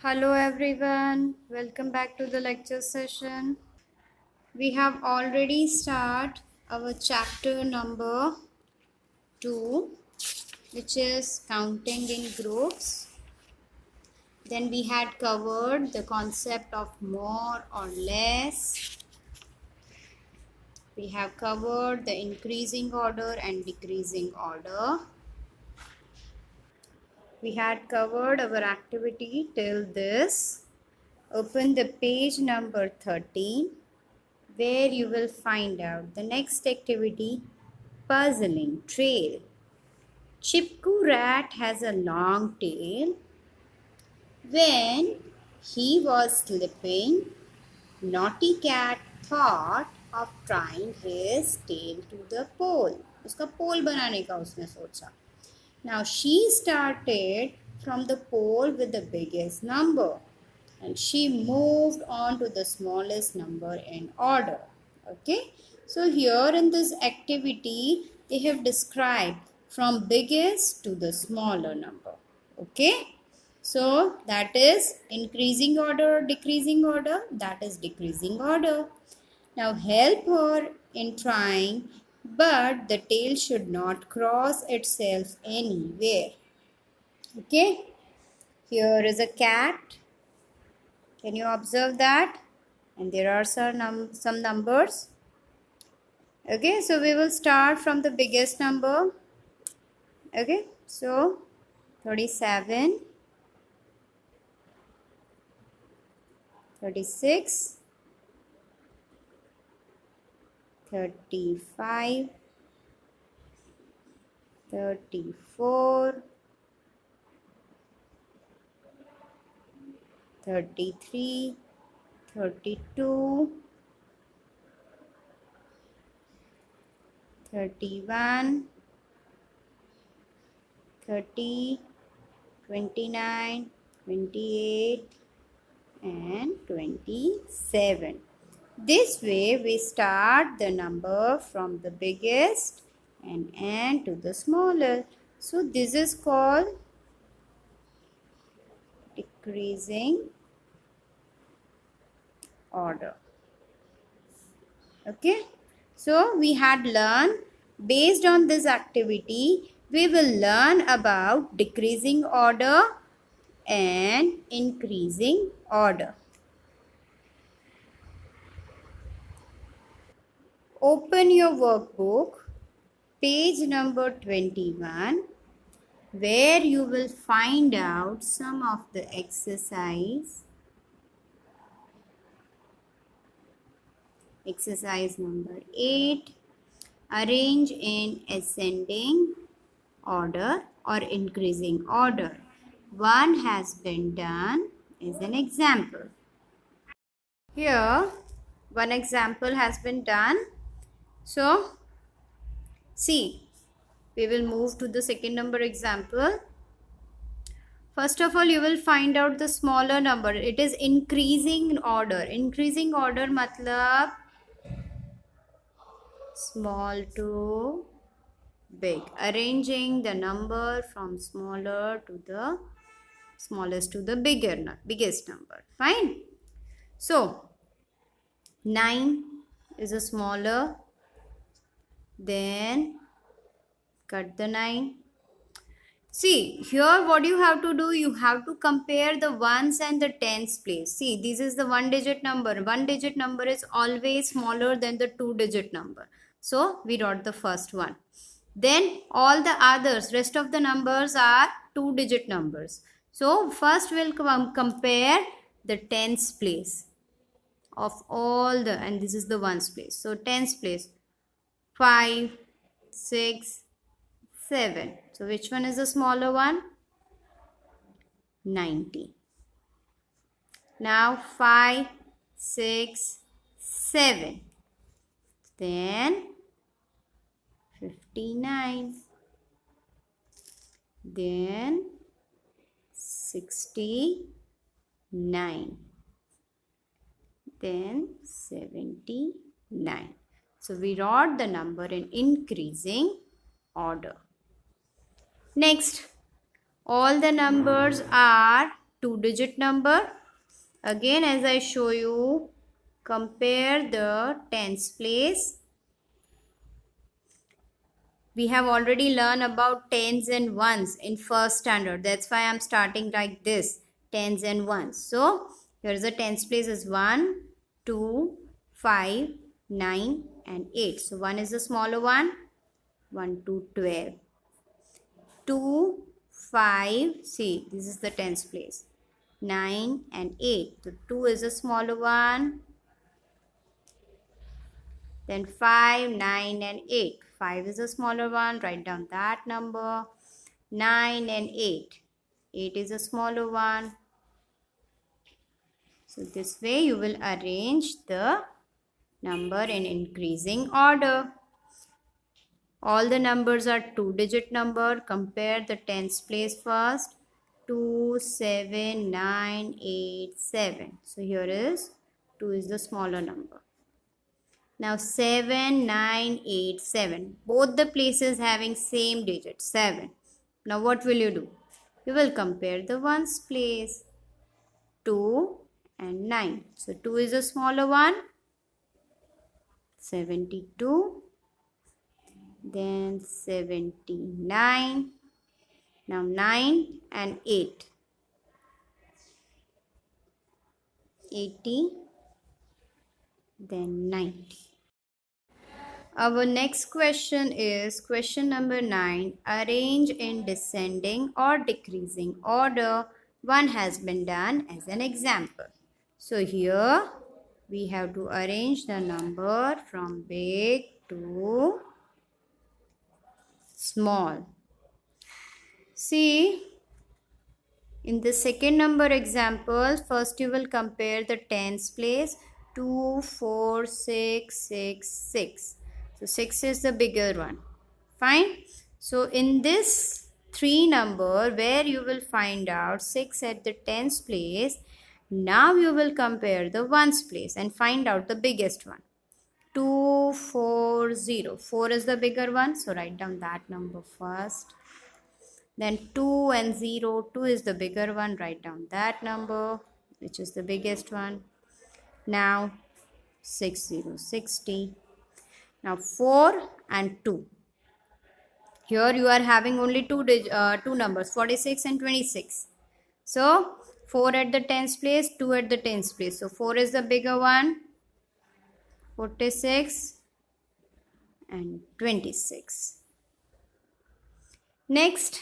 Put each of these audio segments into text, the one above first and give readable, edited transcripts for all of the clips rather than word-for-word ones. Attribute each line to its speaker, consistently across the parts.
Speaker 1: Hello everyone, welcome back to the lecture session. We have already started our chapter number 2, which is counting in groups. Then we had covered the concept of more or less. We have covered the increasing order and decreasing order. We had covered our activity till this. Open the page number 13, where you will find out the next activity, puzzling trail. Chipku rat has a long tail. When he was sleeping, naughty cat thought of tying his tail to the pole. उसका पोल बनाने का उसने सोचा. Now she started from the pole with the biggest number and she moved on to the smallest number in order. Okay, so here in this activity they have described from biggest to the smaller number. Okay, so that is increasing order, decreasing order, that is decreasing order. Now help her in trying, but the tail should not cross itself anywhere. Okay, here is a cat. Can you observe that? And there are some numbers. Okay, so we will start from the biggest number. Okay, so 37, 36, 35, 34, 33, 32, 31, 30, 29, 28 and 27. This way we start the number from the biggest and end to the smaller. So this is called decreasing order. Okay, so we had learned, based on this activity we will learn about decreasing order and increasing order. Open your workbook, page number 21, where you will find out some of the exercise. Exercise number 8, arrange in ascending order or increasing order. One has been done as an example. Here, one example has been done. So, see, we will move to the second number example. First of all, you will find out the smaller number. It is increasing order. Increasing order matlab small to big. Arranging the number from smaller to the smallest to the biggest number. Fine. So, 9 is a smaller. Then cut the 9. See, here what you have to do, you have to compare the ones and the tens place. See, this is the one digit number. One digit number is always smaller than the two digit number. So, we wrote the first one. Then all the others, rest of the numbers are two digit numbers. So, first we'll compare the tens place of all the, and this is the ones place. So, tens place, 5, 6, 7. So which one is the smaller one? 90. Now 5, 6, 7. Then 59. Then 69. Then 79. So we wrote the number in increasing order. Next, all the numbers are two-digit number. Again, as I show you, compare the tens place. We have already learned about tens and ones in first standard. That's why I'm starting like this, tens and ones. So, here is the tens place is 1, 2, 5, 9 and 8. So, 1 is the smaller one. 1 to 12. 2, 5, see this is the tens place. 9 and 8. So, 2 is the smaller one. Then 5, 9 and 8. 5 is a smaller one. Write down that number. 9 and 8. 8 is a smaller one. So this way you will arrange the number in increasing order. All the numbers are two-digit number. Compare the tens place first. 2, 7, 9, 8, 7. So here is 2 is the smaller number. Now 7, 9, 8, 7. Both the places having same digit 7. Now what will you do? You will compare the ones place. 2 and 9. So 2 is a smaller one. 72. Then 79. Now 9 and 8. 80. Then 90. Our next question is question number 9. Arrange in descending or decreasing order. One has been done as an example. So here we have to arrange the number from big to small. See, in the second number example, first you will compare the tens place. 2, 4, 6, 6, 6. So 6 is the bigger one. Fine. So in this 3 number where you will find out 6 at the tens place, now you will compare the ones place and find out the biggest one. 2, 4, 0. 4 is the bigger one. So write down that number first. Then 2 and 0. 2 is the bigger one. Write down that number, which is the biggest one. Now 6, 0, 60. Now 4 and 2. Here you are having only two numbers, 46 and 26. So 4 at the tens place, 2 at the tens place. So 4 is the bigger one. 46 and 26. Next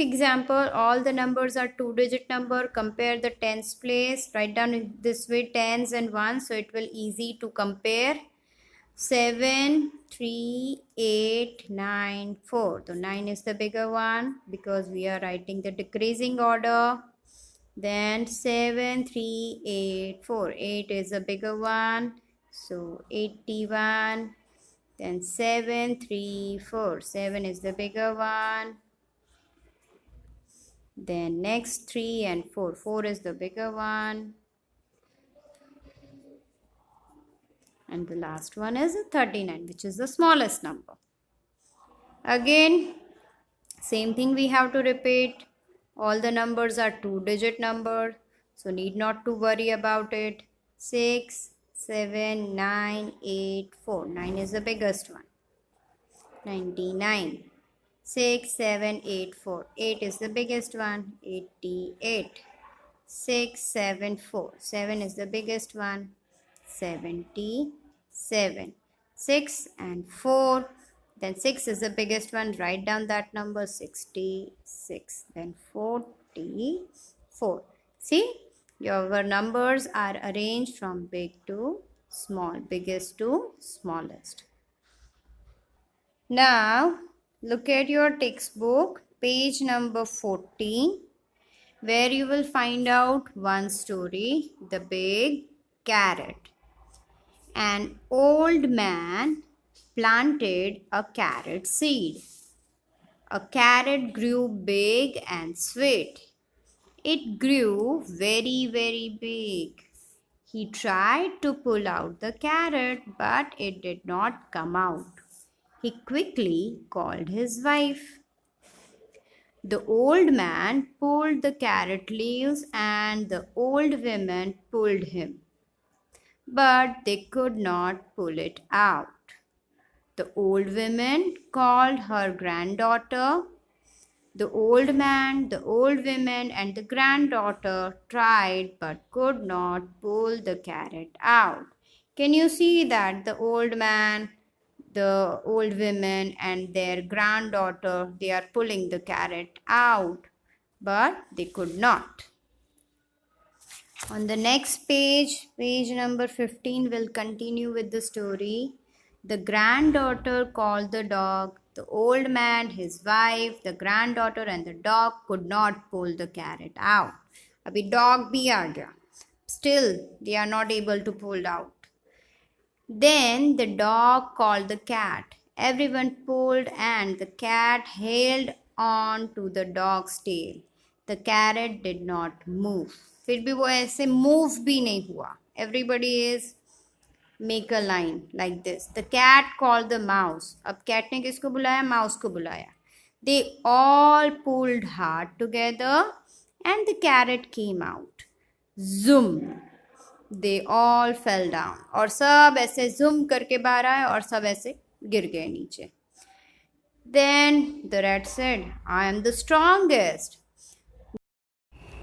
Speaker 1: example, all the numbers are two-digit number. Compare the tens place. Write down in this way tens and ones, so it will easy to compare. 7, 3, 8, 9, 4. So 9 is the bigger one because we are writing the decreasing order. Then 7, 3, 8, 4. 8 is a bigger one. So 81. Then 7, 3, 4. 7 is the bigger one. Then next 3 and 4. 4 is the bigger one. And the last one is 39, which is the smallest number. Again, same thing we have to repeat. All the numbers are two-digit number, so need not to worry about it. 6, 7, 9, 8, 4. 9 is the biggest one. 99. 6, 7, 8, 4. 8 is the biggest one. 88. 6, 7, 4. 7 is the biggest one. 77. 6 and 4. Then 6 is the biggest one. Write down that number, 66. Then 44. See, your numbers are arranged from big to small, biggest to smallest. Now, look at your textbook, page number 14, where you will find out one story, The Big Carrot. An old man planted a carrot seed. A carrot grew big and sweet. It grew very, very big. He tried to pull out the carrot, but it did not come out. He quickly called his wife. The old man pulled the carrot leaves and the old women pulled him, but they could not pull it out. The old woman called her granddaughter. The old man, the old woman, and the granddaughter tried but could not pull the carrot out. Can you see that the old man, the old women, and their granddaughter, they are pulling the carrot out, but they could not. On the next page, page number 15, will continue with the story. The granddaughter called the dog. The old man, his wife, the granddaughter, and the dog could not pull the carrot out. अभी dog भी आ गया. Still, they are not able to pull out. Then the dog called the cat. Everyone pulled, and the cat held on to the dog's tail. The carrot did not move. फिर भी वो ऐसे move भी नहीं हुआ. Everybody is make a line like this. The cat called the mouse. अब cat ने किसको बुलाया? Mouse को बुलाया. They all pulled hard together, and the carrot came out. Zoom. They all fell down. और सब ऐसे zoom करके बाहर आए और सब ऐसे गिर गए नीचे. Then the rat said, I am the strongest.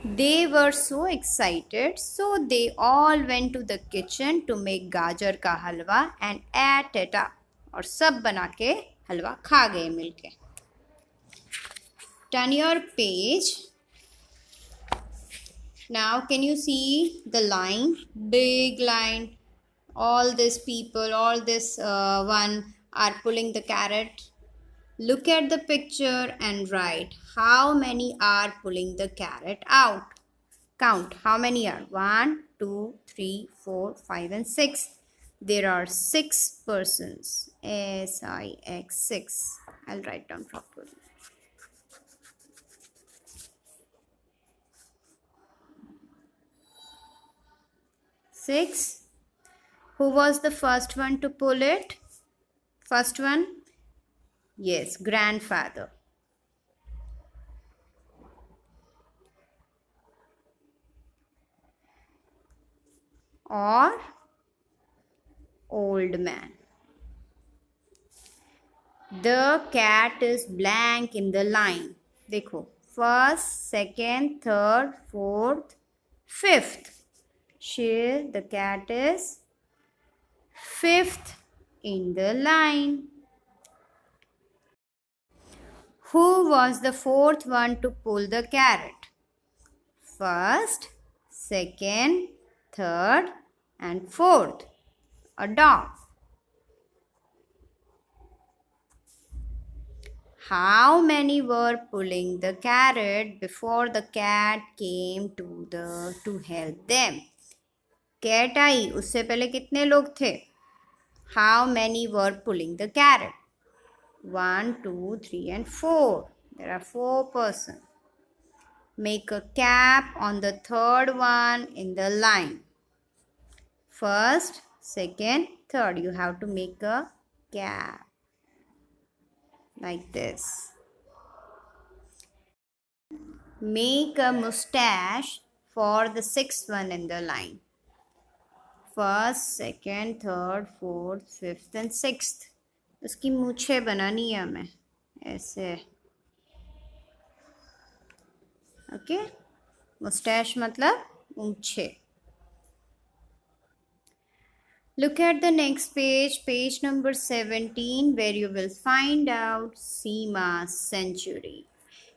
Speaker 1: They were so excited, so they all went to the kitchen to make गाजर का हलवा and ate it up. और सब बना के हलवा खा गए मिलके. Turn your page. Now can you see the line? Big line. All these people, all this one are pulling the carrot. Look at the picture and write how many are pulling the carrot out. Count how many are. 1, 2, 3, 4, 5 and 6. There are 6 persons. S-I-X 6. I'll write down properly. Six. Who was the first one to pull it? First one? Yes, grandfather. Or old man. The cat is blank in the line. देखो, first, second, third, fourth, fifth. Here the cat is fifth in the line. Who was the fourth one to pull the carrot? First, second, third, and fourth. A dog. How many were pulling the carrot before the cat came to help them? Cat आई, उससे पहले कितने लोग थे? How many were pulling the carrot? 1, 2, 3 and 4. There are 4 persons. Make a cap on the third one in the line. First, second, third. You have to make a cap. Like this. Make a mustache for the 6th one in the line. First, second, third, fourth, fifth and 6th. उसकी मूछें बनानी है हमें ऐसे. Okay, Moustache मतलब मूछें. Look at the next page, page number 17, where you will find out Seema's century.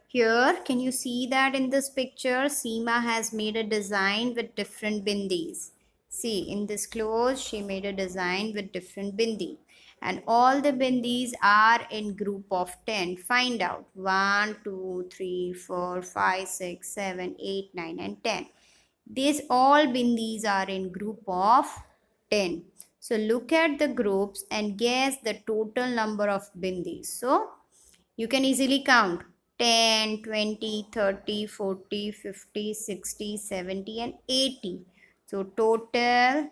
Speaker 1: Here, can you see that in this picture, Seema has made a design with different bindis. See, in this clothes, she made a design with different bindi. And all the bindis are in group of 10. Find out. 1, 2, 3, 4, 5, 6, 7, 8, 9 and 10. These all bindis are in group of 10. So look at the groups and guess the total number of bindis. So you can easily count 10, 20, 30, 40, 50, 60, 70 and 80. So total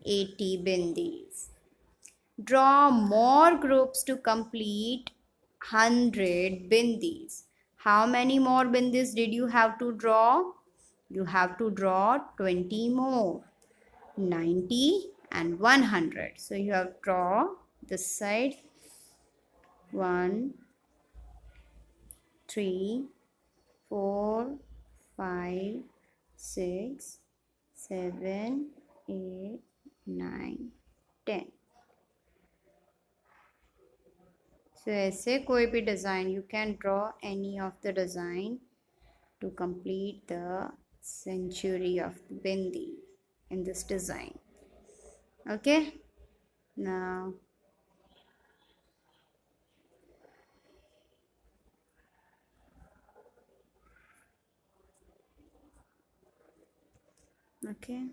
Speaker 1: 80 bindis. Draw more groups to complete 100 bindis. How many more bindis did you have to draw? You have to draw 20 more. 90 and 100. So you have to draw this side 1, 3, 4, 5, 6, 7, 8, 9, 10. So ऐसे कोई भी design, you can draw any of the design to complete the century of the bindi in this design. Okay, now okay.